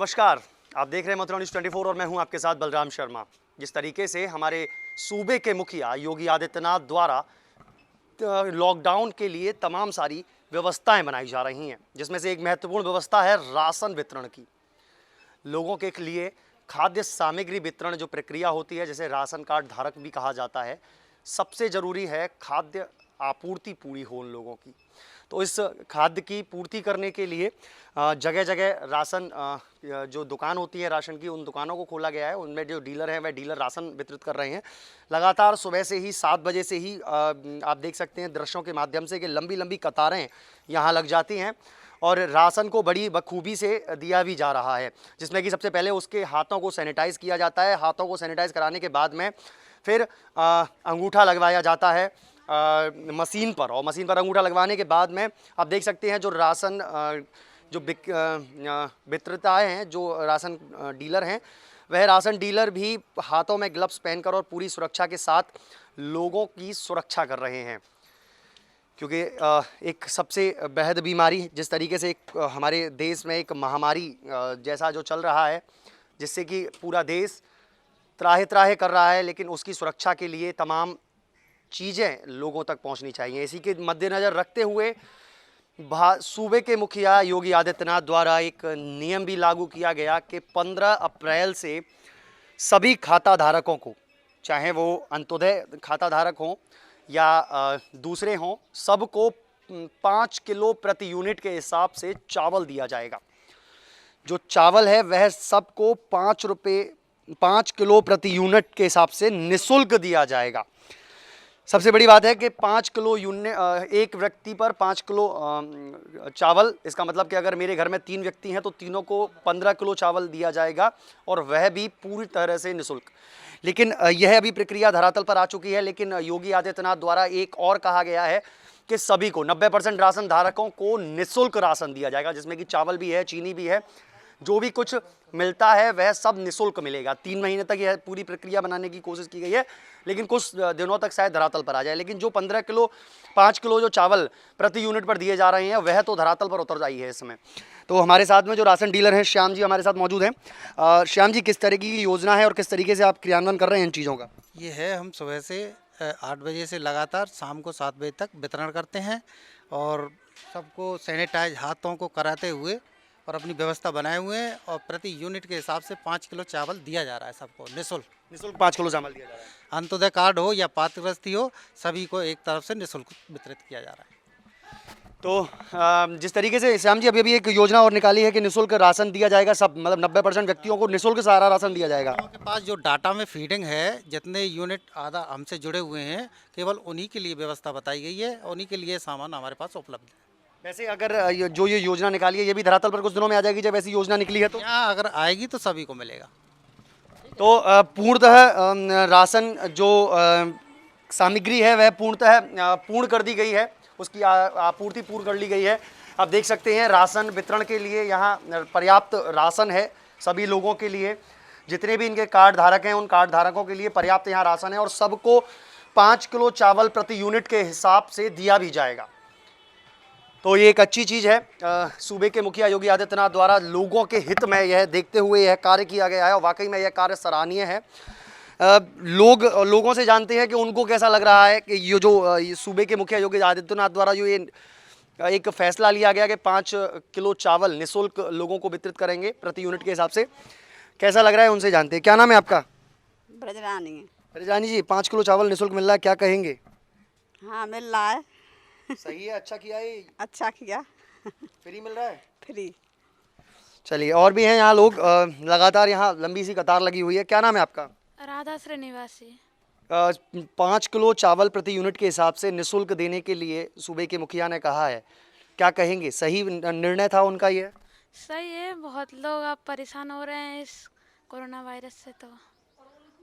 नमस्कार, आप देख रहे हैं मथुरा न्यूज़ 24 और मैं हूं आपके साथ बलराम शर्मा। जिस तरीके से हमारे सूबे के मुखिया योगी आदित्यनाथ द्वारा लॉकडाउन के लिए तमाम सारी व्यवस्थाएं बनाई जा रही हैं, जिसमें से एक महत्वपूर्ण व्यवस्था है राशन वितरण की। लोगों के लिए खाद्य सामग्री वितरण जो प्रक्रिया होती है, जिसे राशन कार्ड धारक भी कहा जाता है, सबसे ज़रूरी है खाद्य आपूर्ति पूरी हो उन लोगों की। तो इस खाद्य की पूर्ति करने के लिए जगह जगह राशन जो दुकान होती है राशन की, उन दुकानों को खोला गया है। उनमें जो डीलर हैं वह डीलर राशन वितरित कर रहे हैं। लगातार सुबह से ही 7 बजे से ही आप देख सकते हैं दृश्यों के माध्यम से कि लंबी लंबी कतारें यहाँ लग जाती हैं और राशन को बड़ी बखूबी से दिया भी जा रहा है, जिसमें कि सबसे पहले उसके हाथों को सैनिटाइज़ किया जाता है। हाथों को सैनिटाइज़ कराने के बाद में फिर अंगूठा लगवाया जाता है मशीन पर, और मशीन पर अंगूठा लगवाने के बाद में आप देख सकते हैं जो राशन जो विक्रेताएँ हैं, जो राशन डीलर हैं, वह राशन डीलर भी हाथों में ग्लव्स पहनकर और पूरी सुरक्षा के साथ लोगों की सुरक्षा कर रहे हैं। क्योंकि एक सबसे बेहद बीमारी जिस तरीके से एक हमारे देश में एक महामारी जैसा जो चल रहा है, जिससे कि पूरा देश त्राहे त्राहे कर रहा है, लेकिन उसकी सुरक्षा के लिए तमाम चीज़ें लोगों तक पहुंचनी चाहिए। इसी के मद्देनज़र रखते हुए सूबे के मुखिया योगी आदित्यनाथ द्वारा एक नियम भी लागू किया गया कि 15 अप्रैल से सभी खाता धारकों को, चाहे वो अंत्योदय खाता धारक हों या दूसरे हों, सबको 5 किलो प्रति यूनिट के हिसाब से चावल दिया जाएगा। जो चावल है वह सबको 5 किलो प्रति यूनिट के हिसाब से निःशुल्क दिया जाएगा। सबसे बड़ी बात है कि 5 किलो एक व्यक्ति पर 5 किलो चावल, इसका मतलब कि अगर मेरे घर में 3 व्यक्ति हैं तो तीनों को 15 किलो चावल दिया जाएगा, और वह भी पूरी तरह से निःशुल्क। लेकिन यह अभी प्रक्रिया धरातल पर आ चुकी है, लेकिन योगी आदित्यनाथ द्वारा एक और कहा गया है कि सभी को 90% राशन धारकों को निःशुल्क राशन दिया जाएगा, जिसमें कि चावल भी है, चीनी भी है, जो भी कुछ मिलता है वह सब निःशुल्क मिलेगा। 3 महीने तक यह पूरी प्रक्रिया बनाने की कोशिश की गई है, लेकिन कुछ दिनों तक शायद धरातल पर आ जाए। लेकिन जो 5 किलो जो चावल प्रति यूनिट पर दिए जा रहे हैं वह तो धरातल पर उतर आई है इस समय। तो हमारे साथ में जो राशन डीलर हैं श्याम जी हमारे साथ मौजूद हैं। श्याम जी, किस तरह की योजना है और किस तरीके से आप क्रियान्वयन कर रहे हैं इन चीज़ों का? ये है, हम सुबह से 8 बजे से लगातार शाम को 7 बजे तक वितरण करते हैं और सबको सैनिटाइज हाथों को कराते हुए और अपनी व्यवस्था बनाए हुए हैं, और प्रति यूनिट के हिसाब से 5 किलो चावल दिया जा रहा है सबको निःशुल्क। 5 किलो चावल दिया जा रहा है। अंत्योदय कार्ड हो या पात्रग्रस्ती हो, सभी को एक तरफ से निःशुल्क वितरित किया जा रहा है। तो जिस तरीके से श्याम जी अभी एक योजना और निकाली है कि निःशुल्क राशन दिया जाएगा, सब मतलब 90% व्यक्तियों को निःशुल्क सारा राशन दिया जाएगा। के पास जो डाटा में फीडिंग है, जितने यूनिट आधा हमसे जुड़े हुए हैं, केवल उन्हीं के लिए व्यवस्था बताई गई है, उन्हीं के लिए सामान हमारे पास उपलब्ध है। वैसे अगर ये योजना निकाली है ये भी धरातल पर कुछ दिनों में आ जाएगी, जब ऐसी योजना निकली है तो यहाँ अगर आएगी तो सभी को मिलेगा। तो पूर्णतः राशन जो सामग्री है वह पूर्णतः पूर्ण कर दी गई है, उसकी आपूर्ति पूर्ण कर ली गई है। आप देख सकते हैं राशन वितरण के लिए यहाँ पर्याप्त राशन है सभी लोगों के लिए। जितने भी इनके कार्ड धारक हैं उन कार्ड धारकों के लिए पर्याप्त यहाँ राशन है, और सबको 5 किलो चावल प्रति यूनिट के हिसाब से दिया भी जाएगा। तो ये एक अच्छी चीज़ है। सूबे के मुखिया योगी आदित्यनाथ द्वारा लोगों के हित में यह देखते हुए यह कार्य किया गया है, और वाकई में यह कार्य सराहनीय है। लोगों से जानते हैं कि उनको कैसा लग रहा है कि ये जो सूबे के मुखिया योगी आदित्यनाथ द्वारा जो ये एक फैसला लिया गया कि 5 किलो चावल निःशुल्क लोगों को वितरित करेंगे प्रति यूनिट के हिसाब से, कैसा लग रहा है उनसे जानते हैं। क्या नाम है आपका? ब्रजरानी। ब्रजरानी जी, 5 किलो चावल निःशुल्क मिल रहा है, क्या कहेंगे? हाँ, मिल रहा है। सही है, अच्छा किया है। अच्छा किया। फ्री मिल रहा है? फ्री। चलिए, और भी हैं यहाँ लोग, लगातार यहाँ लंबी सी कतार लगी हुई है। क्या नाम है आपका? राधा श्रीनिवासी। 5 किलो चावल प्रति यूनिट के हिसाब से निःशुल्क देने के लिए सूबे के मुखिया ने कहा है, क्या कहेंगे? सही निर्णय था उनका ये? सही है, बहुत लोग अब परेशान हो रहे हैं इस कोरोना वायरस से, तो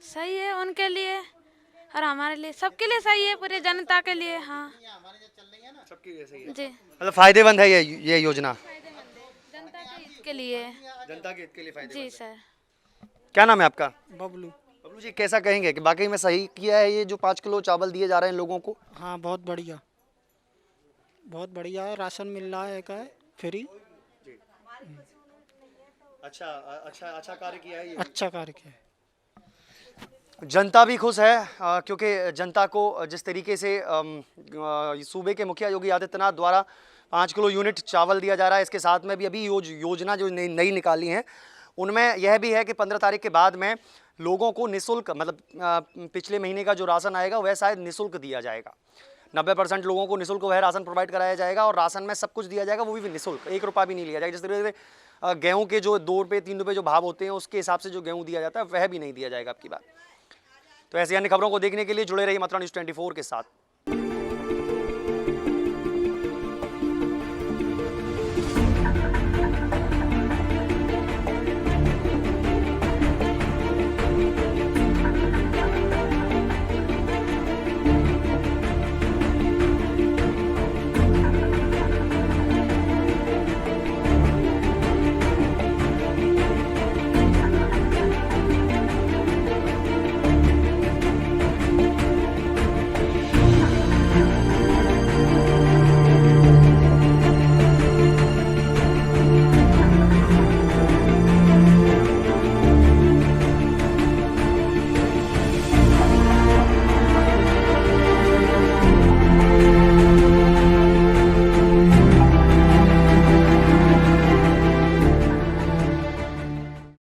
सही है उनके लिए और हमारे लिए, सबके लिए सही है, पूरी जनता के लिए। हाँ, सबके लिए सही है जी, मतलब फायदेमंद है ये योजना जनता के हित के लिए। जनता के हित के लिए फायदेमंद जी सर। क्या नाम है आपका? बबलू। बबलू जी, कैसा कहेंगे कि वाकई में सही किया है ये जो 5 किलो चावल दिए जा रहे हैं लोगों को? हाँ, बहुत बढ़िया है, राशन मिल रहा है का फ्री। अच्छा कार्य किया है ये। अच्छा कार्य किया है। जनता भी खुश है क्योंकि जनता को जिस तरीके से सूबे के मुखिया योगी आदित्यनाथ द्वारा 5 किलो यूनिट चावल दिया जा रहा है, इसके साथ में भी अभी योजना जो नई निकाली है उनमें यह भी है कि 15 तारीख के बाद में लोगों को निःशुल्क, मतलब पिछले महीने का जो राशन आएगा वह शायद निःशुल्क दिया जाएगा। 90% लोगों को निःशुल्क वह राशन प्रोवाइड कराया जाएगा और राशन में सब कुछ दिया जाएगा, वो भी निःशुल्क, 1 रुपया भी नहीं लिया जाएगा। जिस तरीके से गेहूँ के जो 2 रुपये 3 रुपये जो भाव होते हैं उसके हिसाब से जो गेहूँ दिया जाता है वह भी नहीं दिया जाएगा अब की बात। तो ऐसी अन्य खबरों को देखने के लिए जुड़े रहिए मथुरा न्यूज़ 24 के साथ।